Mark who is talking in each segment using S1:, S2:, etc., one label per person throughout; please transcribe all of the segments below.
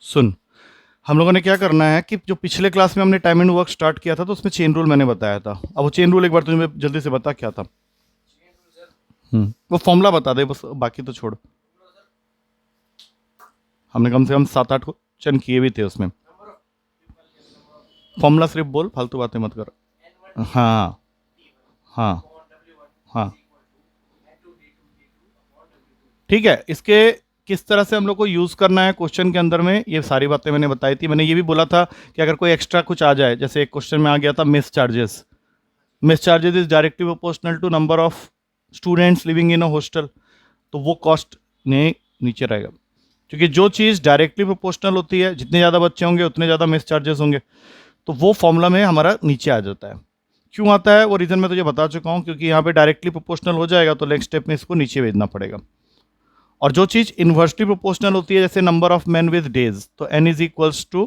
S1: सुन, हम लोगों ने क्या करना है कि जो पिछले क्लास में हमने टाइम एंड वर्क स्टार्ट किया था तो उसमें चेन रूल मैंने बताया था। अब वो चेन रूल एक बार तुझे जल्दी से बता क्या था। वो फॉर्मूला बता दे बस, बाकी तो छोड़। हमने कम से कम 7-8 क्वेश्चन किए भी थे उसमें। फॉर्मूला सिर्फ बोल, फालतू बातें मत कर। हाँ हाँ हाँ, ठीक है। इसके किस तरह से हम लोग को यूज़ करना है क्वेश्चन के अंदर में, ये सारी बातें मैंने बताई थी। मैंने ये भी बोला था कि अगर कोई एक्स्ट्रा कुछ आ जाए, जैसे एक क्वेश्चन में आ गया था mess charges. Mess charges is directly proportional to number of students living in a hostel. तो वो कॉस्ट ने नीचे रहेगा, क्योंकि जो चीज़ डायरेक्टली प्रोपोर्शनल होती है, जितने ज़्यादा बच्चे होंगे उतने ज़्यादा मिस चार्जेस होंगे। तो वो फॉर्मूला में हमारा नीचे आ जाता है। क्यों आता है वो रीज़न मैं तुझे बता चुका हूँ, क्योंकि यहाँ पे डायरेक्टली प्रोपोर्शनल हो जाएगा तो नेक्स्ट स्टेप में इसको नीचे भेजना पड़ेगा। और जो चीज़ इन्वर्सली प्रोपोर्शनल होती है, जैसे number of man with days, तो एन इज इक्वल्स टू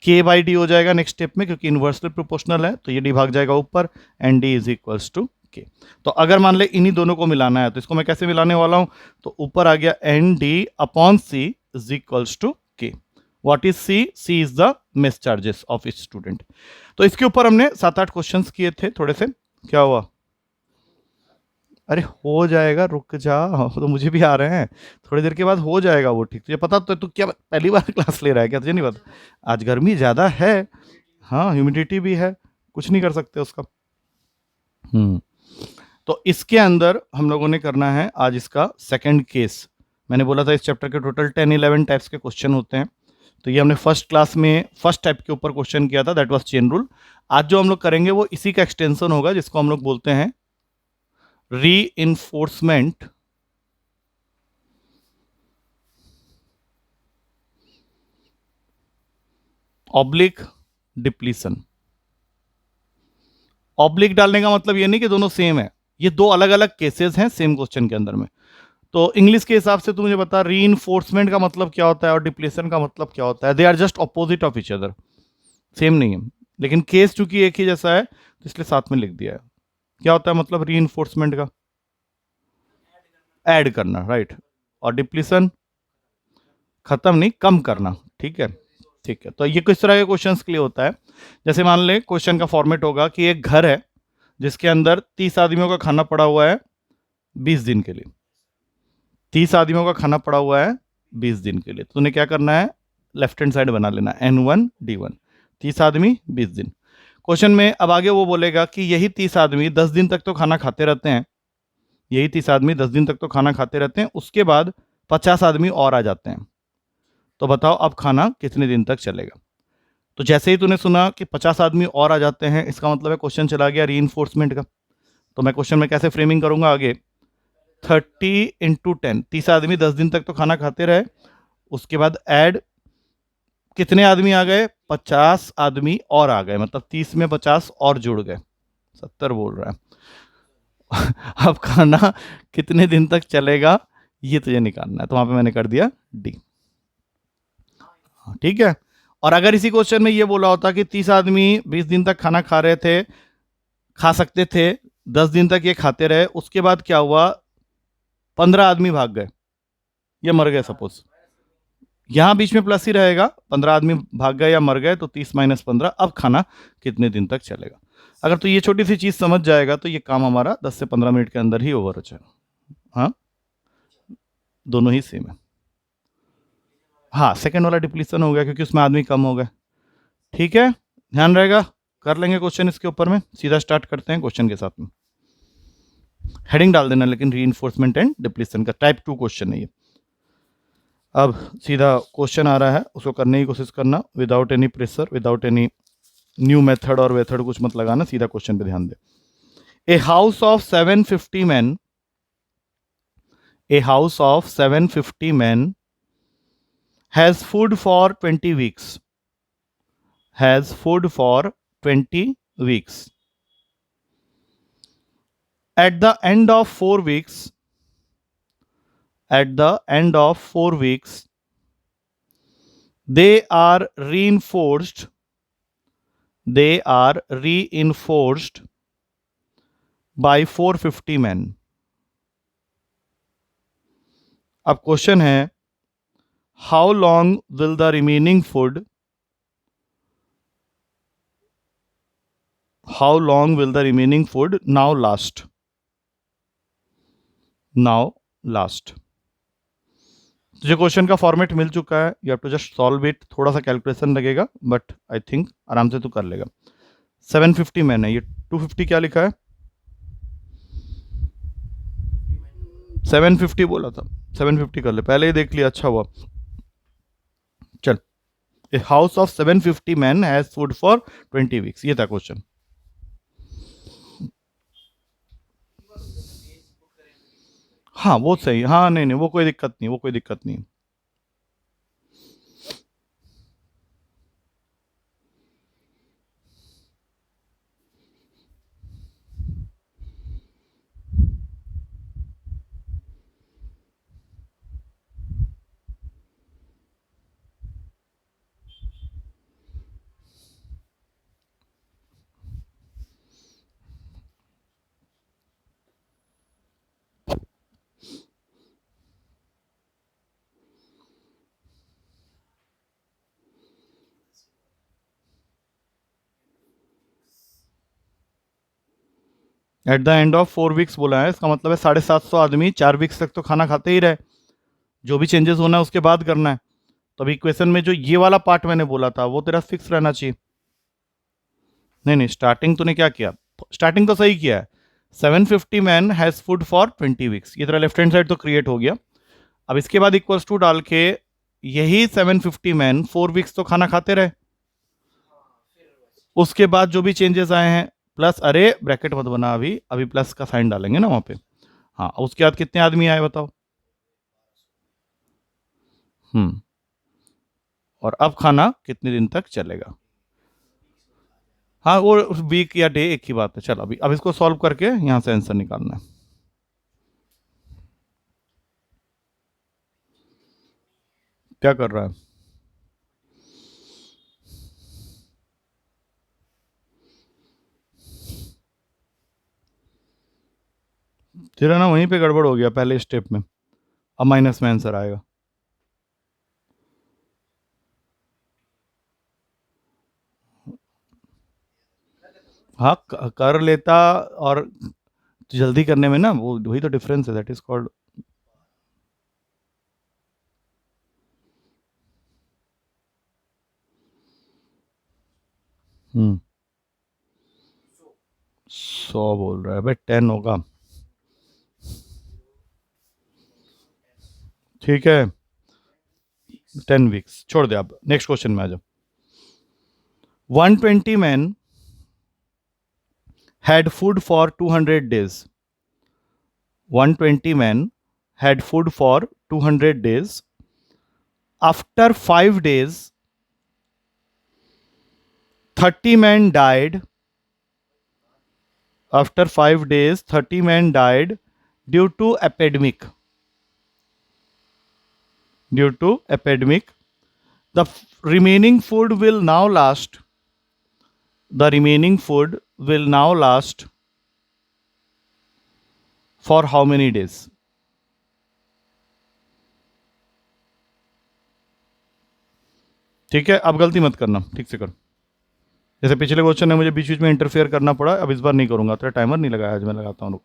S1: के बाई डी हो जाएगा नेक्स्ट स्टेप में, क्योंकि इन्वर्सली प्रोपोर्शनल है तो ये डी भाग जाएगा ऊपर, and D is equals to K. तो अगर मान ले इन्हीं दोनों को मिलाना है तो इसको मैं कैसे मिलाने वाला हूं, तो ऊपर आ गया N D upon C is equals to K. What is C? C is the mess charges of each student. तो इसके ऊपर हमने 7-8 क्वेश्चंस किए थे थोड़े से। क्या हुआ? अरे हो जाएगा, रुक जा, तो मुझे भी आ रहे हैं। थोड़ी देर के बाद हो जाएगा वो, ठीक। तुझे पता तो, तू क्या पहली बार क्लास ले रहा है क्या? तुझे नहीं पता आज गर्मी ज़्यादा है? हाँ, ह्यूमिडिटी भी है, कुछ नहीं कर सकते उसका। हम्म। तो इसके अंदर हम लोगों ने करना है आज इसका सेकंड केस। मैंने बोला था इस चैप्टर के टोटल 10-11 टाइप्स के क्वेश्चन होते हैं। तो ये हमने फर्स्ट क्लास में फर्स्ट टाइप के ऊपर क्वेश्चन किया था, दैट वाज चेन रूल। आज जो हम लोग करेंगे वो इसी का एक्सटेंशन होगा, जिसको हम लोग बोलते हैं रीइंफोर्समेंट ऑब्लिक डिप्लीशन। ऑब्लिक डालने का मतलब ये नहीं कि दोनों सेम है, ये दो अलग अलग केसेस हैं सेम क्वेश्चन के अंदर में। तो इंग्लिश के हिसाब से तू मुझे बता, रीइंफोर्समेंट का मतलब क्या होता है और डिप्लीशन का मतलब क्या होता है? They are just opposite of each other, same नहीं है, लेकिन केस चूंकि एक ही जैसा है तो इसलिए साथ में लिख दिया है। क्या होता है मतलब रीइंफोर्समेंट का? ऐड करना, राइट। और डिप्लीशन खत्म नहीं, कम करना, ठीक है। ठीक है, तो ये किस तरह के क्वेश्चंस के लिए होता है? जैसे मान ले क्वेश्चन का फॉर्मेट होगा कि एक घर है जिसके अंदर 30 आदमियों का खाना पड़ा हुआ है 20 दिन के लिए। 30 आदमियों का खाना पड़ा हुआ है 20 दिन के लिए, तो तूने क्या करना है, लेफ्ट हैंड साइड बना लेना N1D1। 30 आदमी 20 दिन। क्वेश्चन में अब आगे वो बोलेगा कि यही 30 आदमी 10 दिन तक तो खाना खाते रहते हैं, यही 30 आदमी 10 दिन तक तो खाना खाते रहते हैं, उसके बाद 50 आदमी और आ जाते हैं, तो बताओ अब खाना कितने दिन तक चलेगा? तो जैसे ही तूने सुना कि 50 आदमी और आ जाते हैं, इसका मतलब है क्वेश्चन चला गया रीइंफोर्समेंट का। तो मैं क्वेश्चन में कैसे फ्रेमिंग करूंगा आगे, 30 × 10, 30 आदमी 10 दिन तक तो खाना खाते रहे, उसके बाद ऐड कितने आदमी आ गए, 50 आदमी और आ गए, मतलब 30 में 50 और जुड़ गए, 70 बोल रहा है। अब खाना कितने दिन तक चलेगा ये तुझे निकालना है, तो वहां पे मैंने कर दिया डी। ठीक है। और अगर इसी क्वेश्चन में ये बोला होता कि 30 आदमी 20 दिन तक खाना खा रहे थे, खा सकते थे, 10 दिन तक ये खाते रहे, उसके बाद क्या हुआ, 15 आदमी भाग गए या मर गए सपोज, यहां बीच में प्लस ही रहेगा, 15 आदमी भाग गए या मर गए तो 30 - 15, अब खाना कितने दिन तक चलेगा? अगर तो ये छोटी सी चीज समझ जाएगा तो ये काम हमारा 10 से 15 मिनट के अंदर ही ओवर हो जाएगा। हाँ, दोनों ही सेम है। हाँ, सेकेंड वाला डिप्लीशन हो गया क्योंकि उसमें आदमी कम हो गए। ठीक है, ध्यान रहेगा। कर लेंगे क्वेश्चन इसके ऊपर में, सीधा स्टार्ट करते हैं क्वेश्चन के साथ में। हेडिंग डाल देना लेकिन, रीइंफोर्समेंट एंड डिप्लीशन का टाइप 2 क्वेश्चन है ये। अब सीधा क्वेश्चन आ रहा है, उसको करने की कोशिश करना without any pressure, without any new method और वेथड कुछ मत लगाना, सीधा क्वेश्चन पे ध्यान दे। A house of 750 man, a house of 750 man has food for 20 weeks, has food for 20 weeks. At the end of 4 weeks, at the end of 4 weeks, they are reinforced, they are reinforced by 450 men. अब question है, how long will the remaining food how long will the remaining food now last now last तुझे question का format मिल चुका है, you have to just solve it, थोड़ा सा calculation लगेगा बट आई थिंक आराम से तू कर लेगा। 750 मैंने ये 250 क्या लिखा है, 750 बोला था, 750 कर ले, पहले ही देख लिया, अच्छा हुआ। चल, ए house of 750 man has food for 20 weeks, ये था क्वेश्चन। हाँ वो सही, हाँ नहीं नहीं वो कोई दिक्कत नहीं, वो कोई दिक्कत नहीं। At the end of 4 weeks बोला है, इसका मतलब है 750 आदमी 4 वीक्स तक तो खाना खाते ही रहे, जो भी चेंजेस होना है उसके बाद करना है। तो अभी क्वेश्चन में जो ये वाला पार्ट मैंने बोला था वो तेरा फिक्स रहना चाहिए। नहीं नहीं, स्टार्टिंग तूने क्या किया, स्टार्टिंग तो सही किया है। 750 man has food for 20 weeks, ये तेरा लेफ्ट हैंड साइड तो क्रिएट हो गया। अब इसके बाद इक्वल्स टू डाल के यही 750 मैन 4 वीक्स तो खाना खाते रहे, उसके बाद जो भी चेंजेस आए हैं प्लस, अरे ब्रैकेट मत बना अभी, अभी प्लस का साइन डालेंगे ना वहां पे। हाँ, उसके बाद कितने आदमी आए बताओ। हम्म, और अब खाना कितने दिन तक चलेगा। हाँ वो वीक या डे एक ही बात है। चल अभी अब इसको सॉल्व करके यहाँ से आंसर निकालना है। क्या कर रहा है, तेरा ना वहीं पे गड़बड़ हो गया पहले स्टेप में, अब माइनस में आंसर आएगा। हाँ कर लेता, और जल्दी करने में ना वो वही तो डिफरेंस है, दैट इज कॉल्ड। हम्म, 100 बोल रहा है भाई, 10 होगा। ठीक है, 10 वीक्स छोड़ दे, अब नेक्स्ट क्वेश्चन में आ जाओ। 120 man had food for 200 days. 120 men had food for 200 days. After 5 days, 30 men died. After 5 days, 30 men died due to epidemic. Due to epidemic. The remaining food will now last. The remaining food will now last for how many days? ठीक है, अब गलती मत करना, ठीक से कर। जैसे पिछले क्वेश्चन में मुझे बीच बीच में इंटरफेयर करना पड़ा, अब इस बार नहीं करूंगा। तेरा टाइमर नहीं लगाया आज, मैं लगाता हूँ।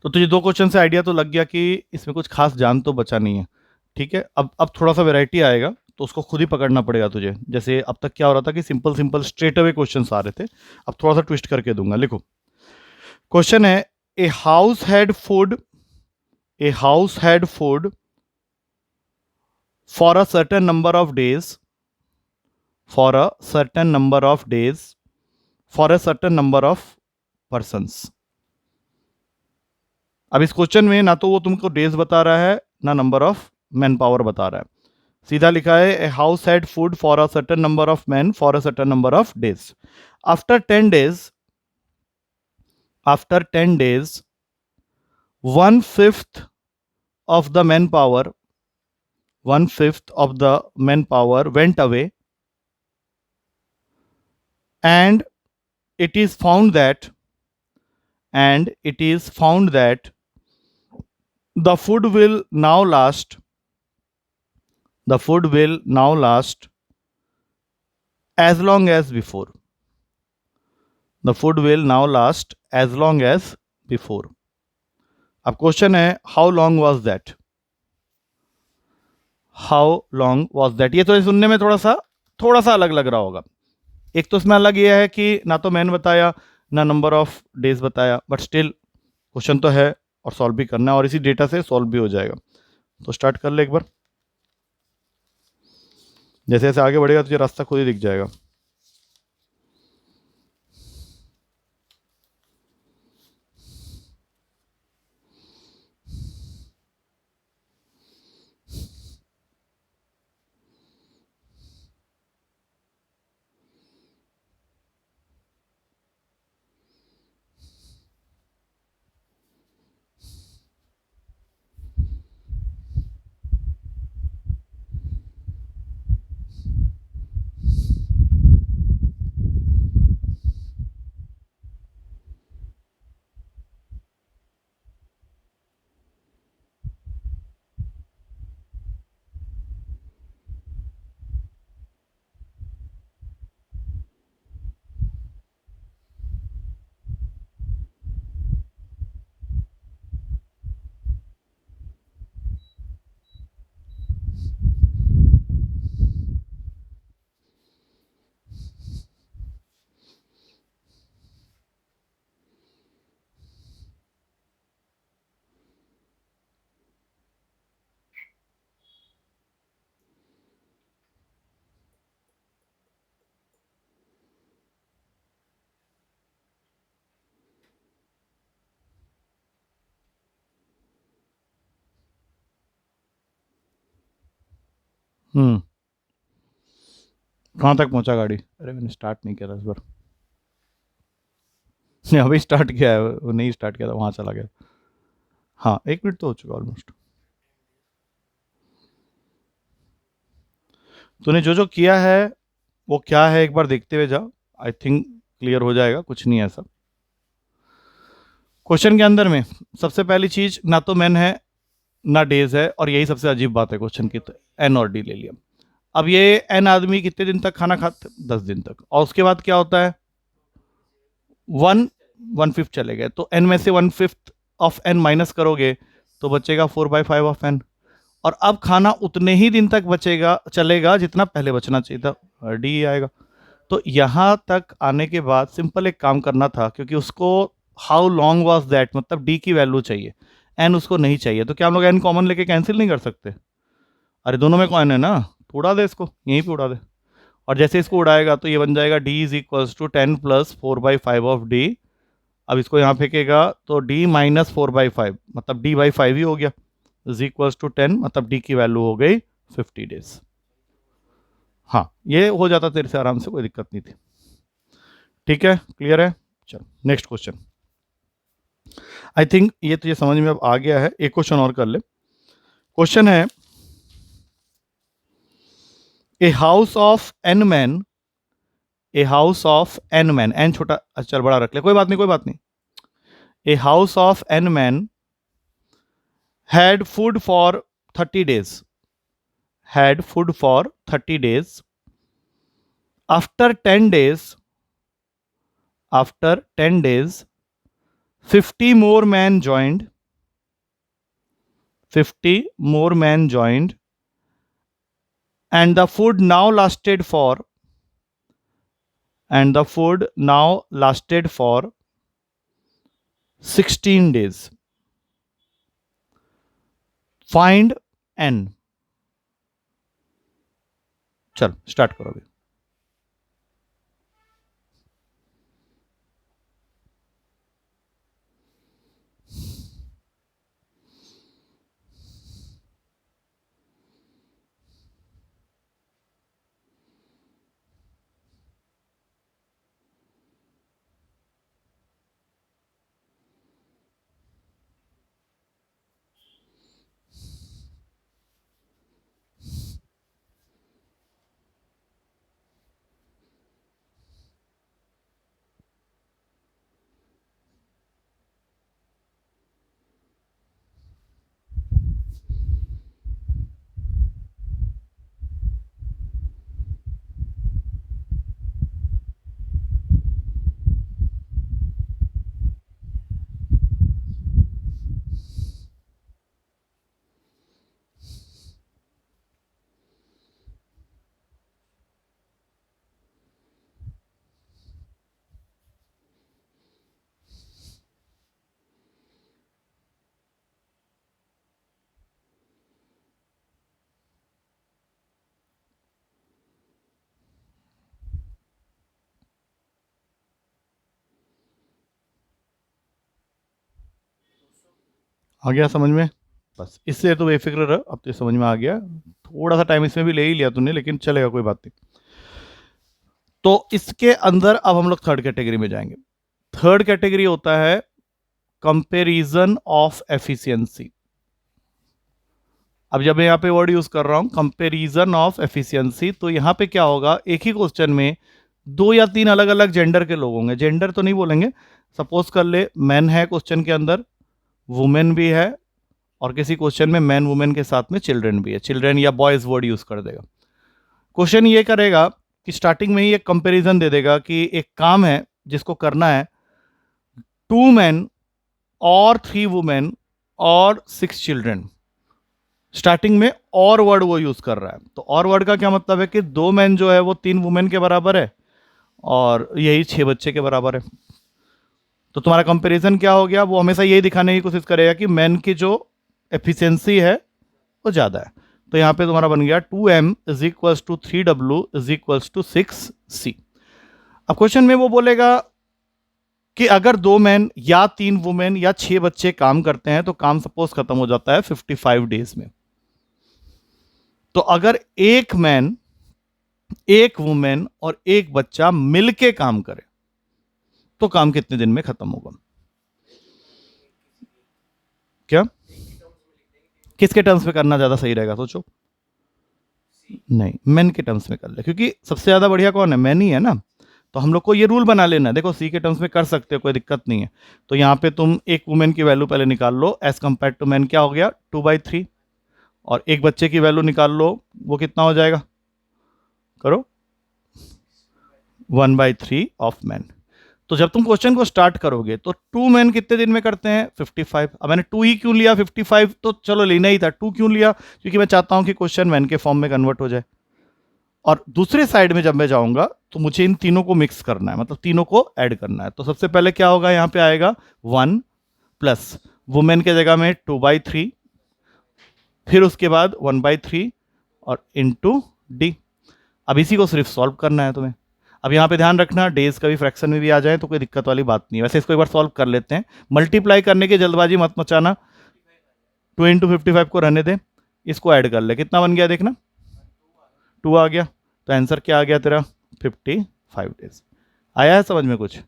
S1: तो तुझे दो क्वेश्चन से आइडिया तो लग गया कि इसमें कुछ खास जान तो बचा नहीं है। ठीक है, अब थोड़ा सा वैरायटी आएगा तो उसको खुद ही पकड़ना पड़ेगा तुझे। जैसे अब तक क्या हो रहा था कि simple simple straight away questions आ रहे थे, अब थोड़ा सा ट्विस्ट करके दूंगा। लिखो, क्वेश्चन है, a house had food, a house had food for a certain number of days, for a certain number of days, for a certain number of persons. अब इस क्वेश्चन में ना तो वो तुमको डेज बता रहा है ना नंबर ऑफ मैन पावर बता रहा है, सीधा लिखा है a house had food for a certain number of man for a certain number of days. After 10 days, after 10 days, 1/5 of the manpower, 1/5 of the manpower went away, and it is found that, and it is found that the food will now last, the food will now last as long as before, the food will now last as long as before। अब question है, how long was that, how long was that. ये तो सुनने में थोड़ा सा अलग लग रहा होगा। एक तो इसमें अलग ये है कि ना तो मैन बताया ना नंबर ऑफ डेज बताया, बट स्टिल क्वेश्चन तो है और सॉल्व भी करना है, और इसी डेटा से सॉल्व भी हो जाएगा। तो स्टार्ट कर ले एक बार, जैसे जैसे आगे बढ़ेगा तुझे रास्ता खुद ही दिख जाएगा। कहाँ तक पहुंचा गाड़ी? अरे मैंने स्टार्ट नहीं किया था इस बार। अभी स्टार्ट किया है, वो नहीं स्टार्ट किया था, वहां चला गया। हाँ, 1 मिनट तो हो चुका ऑलमोस्ट। तूने जो जो किया है वो क्या है एक बार देखते हुए जा, आई थिंक क्लियर हो जाएगा, कुछ नहीं है ऐसा। क्वेश्चन के अंदर में सबसे पहली चीज, ना तो मैन है ना डेज है, और यही सबसे अजीब बात है क्वेश्चन की, तो एन और डी ले लिया। अब ये एन आदमी कितने दिन तक खाना खाते? 10 दिन तक। और उसके बाद क्या होता है? 1/5 चले गए, तो एन में से 1/5 ऑफ एन माइनस करोगे तो बचेगा 4/5 ऑफ एन। और अब खाना उतने ही दिन तक बचेगा, चलेगा जितना पहले बचना चाहिए था, डी आएगा। तो यहां तक आने के बाद सिंपल एक काम करना था, क्योंकि उसको हाउ लॉन्ग वॉज दैट मतलब डी की वैल्यू चाहिए, एन उसको नहीं चाहिए। तो क्या हम लोग एन कॉमन लेके कैंसिल नहीं कर सकते? अरे दोनों में कॉइन है ना, तो उड़ा दे इसको, यहीं पे उड़ा दे। और जैसे इसको उड़ाएगा तो ये बन जाएगा D is equals to 10 plus 4/5 of D. अब इसको यहाँ फेंकेगा तो डी माइनस 4/5 मतलब डी बाई 5 ही हो गया, इज इक्वल्स टू 10 मतलब डी की वैल्यू हो गई 50 डेज। हाँ, ये हो जाता तेरे से आराम से, कोई दिक्कत नहीं थी। ठीक है, क्लियर है? चल नेक्स्ट क्वेश्चन। आई थिंक ये तुझे समझ में अब आ गया है। एक क्वेश्चन और कर ले। क्वेश्चन है, a house of N man, a house of N man, N छोटा चल बड़ा रख ले, कोई बात नहीं कोई बात नहीं। A house of N man had food for 30 days, had food for 30 days. After 10 days, after 10 days, 50 more men joined. 50 more men joined, and the food now lasted for, and the food now lasted for 16 days. Find n. चल start करो अभी. आ गया समझ में? बस इससे तो बेफिक्र रह, अब तो समझ में आ गया. थोड़ा सा टाइम इसमें भी ले ही लिया तूने, लेकिन चलेगा, कोई बात नहीं. तो इसके अंदर अब हम लोग थर्ड कैटेगरी में जाएंगे. थर्ड कैटेगरी होता है कंपैरिजन ऑफ एफिशिएंसी. अब जब मैं यहां पे वर्ड यूज कर रहा हूं कंपैरिजन ऑफ एफिशिएंसी, तो यहां पे क्या होगा, एक ही क्वेश्चन में 2 या 3 अलग अलग जेंडर के लोग होंगे. जेंडर तो नहीं बोलेंगे, सपोज कर ले मैन है क्वेश्चन के अंदर, वुमेन भी है, और किसी क्वेश्चन में मैन वुमेन के साथ में चिल्ड्रन भी है. चिल्ड्रन या बॉयज वर्ड यूज कर देगा. क्वेश्चन ये करेगा कि स्टार्टिंग में ही एक कंपैरिजन दे देगा कि एक काम है जिसको करना है 2 मैन और 3 वुमेन और 6 चिल्ड्रन. स्टार्टिंग में और वर्ड वो यूज कर रहा है. तो और वर्ड का क्या मतलब है कि 2 मैन जो है वो 3 वुमेन के बराबर है और यही 6 बच्चे के बराबर है. तो तुम्हारा कंपैरिजन क्या हो गया, वो हमेशा यही दिखाने की कोशिश करेगा कि मैन की जो एफिशिएंसी है वो ज़्यादा है. तो यहाँ पे तुम्हारा बन गया 2m is equals to 3w is equals to 6c. अब क्वेश्चन में वो बोलेगा कि अगर 2 मैन या 3 वुमेन या 6 बच्चे काम करते हैं तो काम सपोज खत्म हो जाता है 55 डेज में. तो अगर एक मैन, एक वुमेन और एक बच्चा मिलके काम करे तो काम कितने दिन में खत्म होगा? क्या किसके टर्म्स में करना ज्यादा सही रहेगा, सोचो. नहीं, मैन के टर्म्स में कर ले, क्योंकि सबसे ज्यादा बढ़िया कौन है, मैन ही है ना. तो हम लोग को ये रूल बना लेना है. देखो सी के टर्म्स में कर सकते हो, कोई दिक्कत नहीं है. तो यहाँ पे तुम एक वुमेन की वैल्यू पहले निकाल लो, एज कंपेयर टू मैन क्या हो गया 2/3, और एक बच्चे की वैल्यू निकाल लो, वो कितना हो जाएगा, करो 1/3 ऑफ मैन. तो जब तुम क्वेश्चन को स्टार्ट करोगे तो 2 मैन कितने दिन में करते हैं 55. अब मैंने 2 ही क्यों लिया, 55 तो चलो लेना ही था. 2 क्यों लिया, क्योंकि मैं चाहता हूं कि क्वेश्चन मैन के फॉर्म में कन्वर्ट हो जाए. और दूसरे साइड में जब मैं जाऊंगा तो मुझे इन तीनों को मिक्स करना है, मतलब तीनों को ऐड करना है. तो सबसे पहले क्या होगा, यहां पे आएगा 1 प्लस वुमेन के जगह में 2/3, फिर उसके बाद 1/3 और इंटू डी. अब इसी को सिर्फ सॉल्व करना है तुम्हें. अब यहाँ पे ध्यान रखना, डेज कभी फ्रैक्शन में भी आ जाए तो कोई दिक्कत वाली बात नहीं है. वैसे इसको एक बार सॉल्व कर लेते हैं. मल्टीप्लाई करने की जल्दबाजी मत मचाना, 2 इंटू 55 को रहने दे, इसको ऐड कर ले. कितना बन गया देखना, 2 आ गया. तो आंसर क्या आ गया तेरा 55 डेज. आया है समझ में कुछ?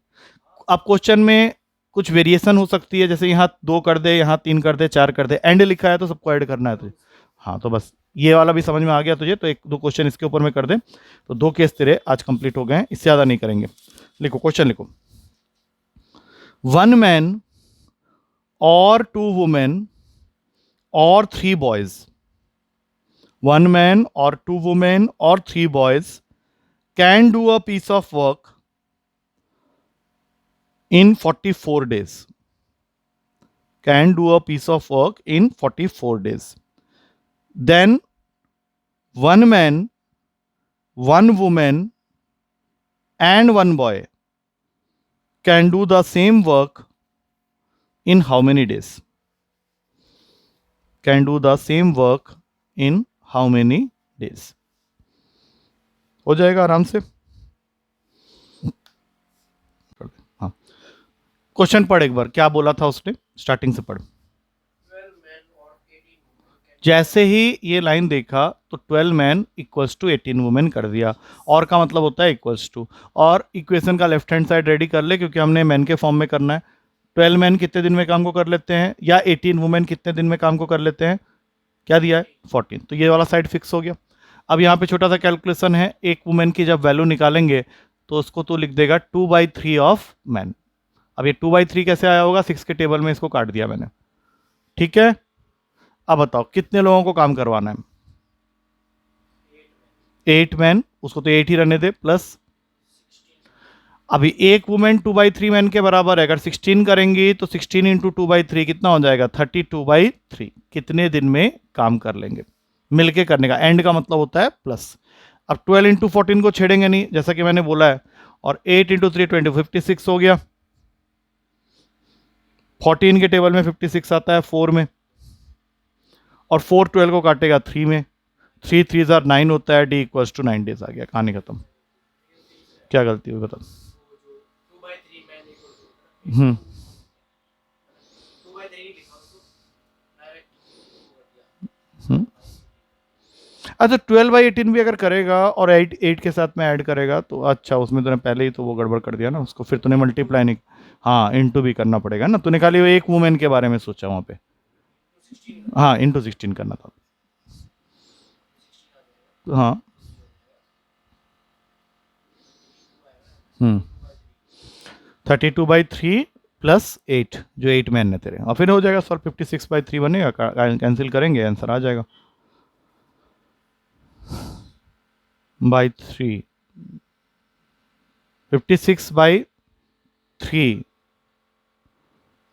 S1: अब क्वेश्चन में कुछ वेरिएशन हो सकती है, जैसे यहाँ 2 कर दे, यहाँ 3 कर दे, 4 कर दे, एंड लिखा है तो सबको ऐड करना है तुझे. हाँ तो बस ये वाला भी समझ में आ गया तुझे, तो 1-2 क्वेश्चन इसके ऊपर में कर दे. तो 2 केस तेरे आज कंप्लीट हो गए हैं, इससे ज़्यादा नहीं करेंगे. लिखो क्वेश्चन लिखो. 1 मैन और 2 वुमेन और 3 बॉयज, 1 मैन और 2 वुमेन और 3 boys can do a piece of work in 44 days. can do a piece of work in 44 days. Then one man, one woman and one boy can do the same work in how many days? Can do the same work in how many days? हो जाएगा आराम से. हाँ, question पढ़ एक बार, क्या बोला था उसने, स्टार्टिंग से पढ़. जैसे ही ये लाइन देखा तो 12 मैन इक्वल्स टू 18 वुमेन कर दिया, और का मतलब होता है इक्वल्स टू. और इक्वेशन का लेफ्ट हैंड साइड रेडी कर ले, क्योंकि हमने मैन के फॉर्म में करना है. 12 मैन कितने दिन में काम को कर लेते हैं, या 18 वुमेन कितने दिन में काम को कर लेते हैं, क्या दिया है 14. तो ये वाला साइड फिक्स हो गया. अब यहाँ पे छोटा सा कैलकुलेशन है, एक वुमेन की जब वैल्यू निकालेंगे तो उसको तो लिख देगा 2/3 ऑफ मैन. अब ये 2/3 कैसे आया होगा, 6 के टेबल में इसको काट दिया मैंने. ठीक है, अब बताओ कितने लोगों को काम करवाना है. 8 मैन, उसको तो 8 ही रहने दे, प्लस अभी एक वुमेन 2/3 मैन के बराबर है. अगर 16 करेंगी तो 16 इंटू 2/3 कितना हो जाएगा, 32/3. कितने दिन में काम कर लेंगे, मिलके करने का, एंड का मतलब होता है प्लस. अब 12 इंटू 14 को छेड़ेंगे नहीं, जैसा कि मैंने बोला है, और 8 इंटू 3 20, 56 हो गया. 14 के टेबल में 56 आता है 4 में, और 4 12 को काटेगा 3 में. 3 3 9 होता है, डी इक्वल्स टू 9 डेज आ गया. कहानी खत्म. क्या गलती हुई बताओ. अच्छा, 12/18 भी अगर करेगा और 8 के साथ में ऐड करेगा तो अच्छा, उसमें तूने पहले ही तो वो गड़बड़ कर दिया ना उसको, फिर तूने मल्टीप्लाई नहीं. हाँ, इंटू भी करना पड़ेगा ना, तूने खाली वो एक वुमेन के बारे में सोचा वहाँ पे. हाँ, इंटू 16 करना था. हाँ. 32/3 प्लस 8, जो 8 मैन ने तेरे, और फिर हो जाएगा सॉल्व. 56/3 बनेगा, कैंसिल करेंगे, आंसर आ जाएगा बाई 3. 56/3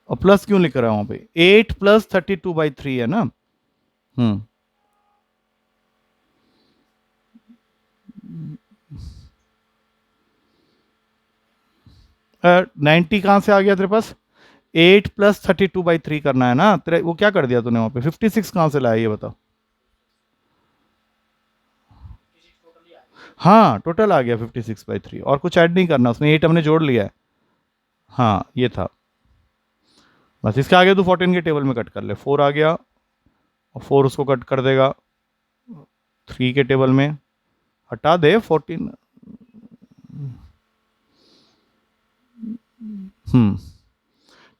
S1: और प्लस क्यों लिख रहा है वहां पे, 8 प्लस 32/3 है ना. 90 कहाँ से आ गया तेरे पास, 8 प्लस 32/3 करना है ना तेरे, वो क्या कर दिया तूने वहां पे, 56 कहाँ से लाया ये बताओ. हाँ, टोटल आ गया 56/3, और कुछ ऐड नहीं करना उसमें, 8 हमने जोड़ लिया है. हाँ, ये था बस. इसके आगे तो 14 के टेबल में कट कर ले, 4 आ गया, और 4 उसको कट कर देगा 3 के टेबल में, हटा दे 14.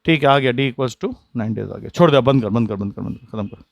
S1: ठीक है, आ गया, डी इक्वल्स टू 9 डेज आ गया. छोड़ दे, बंद कर, खत्म कर.